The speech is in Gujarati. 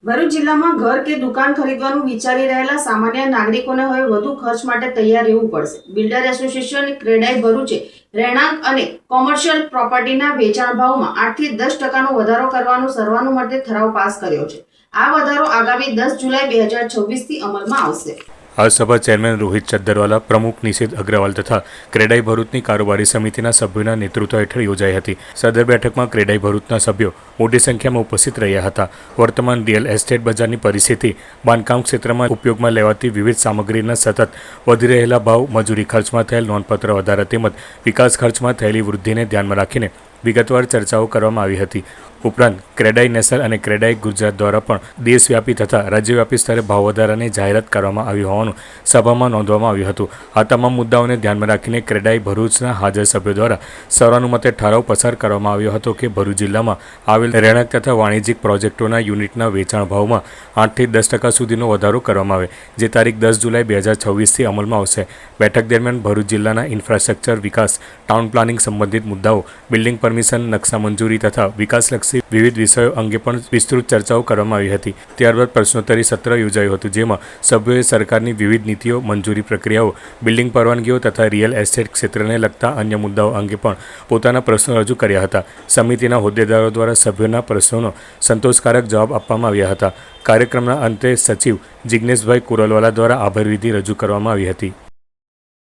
ભરૂચ જિલ્લામાં ઘર કે દુકાન ખરીદવાનું વિચારી રહેલા સામાન્ય નાગરિકોને હવે વધુ ખર્ચ માટે તૈયાર રહેવું પડશે. બિલ્ડર એસોસિએશન ક્રેડાઈ ભરૂચે રહેણાંક અને કોમર્શિયલ પ્રોપર્ટીના વેચાણ ભાવમાં 8 થી 10% વધારો કરવાનો સર્વાનુમતે ઠરાવ પાસ કર્યો છે. આ વધારો આગામી 10 જુલાઈ 2026 થી અમલમાં આવશે. આ સભા ચેરમેન રોહિત ચદ્દરવાલા, પ્રમુખ નિશિત અગ્રવાલ તથા ક્રેડાઈ ભરૂચની કારોબારી સમિતિના સભ્યોના નેતૃત્વ હેઠળ યોજાઈ હતી. સદર બેઠકમાં ક્રેડાઈ ભરૂચના સભ્યો મોટી સંખ્યામાં ઉપસ્થિત રહ્યા હતા. વર્તમાન રિયલ એસ્ટેટ બજારની પરિસ્થિતિ, બાંધકામ ક્ષેત્રમાં ઉપયોગમાં લેવાતી વિવિધ સામગ્રીના સતત વધી રહેલા ભાવ, મજૂરી ખર્ચમાં થયેલ નોંધપાત્ર વધારા તેમજ વિકાસ ખર્ચમાં થયેલી વૃદ્ધિને ધ્યાનમાં રાખીને વિગતવાર ચર્ચાઓ કરવામાં આવી હતી. ઉપરાંત ક્રેડાઈ નેસલ અને ક્રેડાઈ ગુજરાત દ્વારા પણ દેશવ્યાપી તથા રાજ્યવ્યાપી સ્તરે ભાવ વધારાની જાહેરાત કરવામાં આવી હોવાનું સભામાં નોંધવામાં આવ્યું હતું. આ તમામ મુદ્દાઓને ધ્યાનમાં રાખીને ક્રેડાઈ ભરૂચના હાજર સભ્યો દ્વારા સર્વાનુમતે ઠરાવ પસાર કરવામાં આવ્યો હતો કે ભરૂચ જિલ્લામાં આવેલ રહેણાંક તથા વાણિજ્યિક પ્રોજેક્ટોના યુનિટના વેચાણ ભાવમાં 8 થી 10% સુધીનો વધારો કરવામાં આવે, જે તારીખ 10 જુલાઈ 2026થી અમલમાં આવશે. બેઠક દરમિયાન ભરૂચ જિલ્લાના ઇન્ફ્રાસ્ટ્રક્ચર વિકાસ, ટાઉન પ્લાનિંગ સંબંધિત મુદ્દાઓ, બિલ્ડિંગ પરમિશન, નકશા મંજૂરી તથા વિકાસલક્ષી વિવિધ વિષયો અંગે પણ વિસ્તૃત ચર્ચાઓ કરવામાં આવી હતી. ત્યારબાદ પ્રશ્નોત્તરી સત્ર યોજાયું હતું, જેમાં સભ્યોએ સરકારની વિવિધ નીતિઓ, મંજૂરી પ્રક્રિયાઓ, બિલ્ડિંગ પરવાનગીઓ તથા રિયલ એસ્ટેટ ક્ષેત્રને લગતા અન્ય મુદ્દાઓ અંગે પણ પોતાના પ્રશ્નો રજૂ કર્યા હતા. સમિતિના હોદ્દેદારો દ્વારા સભ્યોના પ્રશ્નોનો સંતોષકારક જવાબ આપવામાં આવ્યા હતા. કાર્યક્રમના અંતે સચિવ જિજ્ઞેશભાઈ કુરલવાલા દ્વારા આભાર વિધિ રજૂ કરવામાં આવી હતી.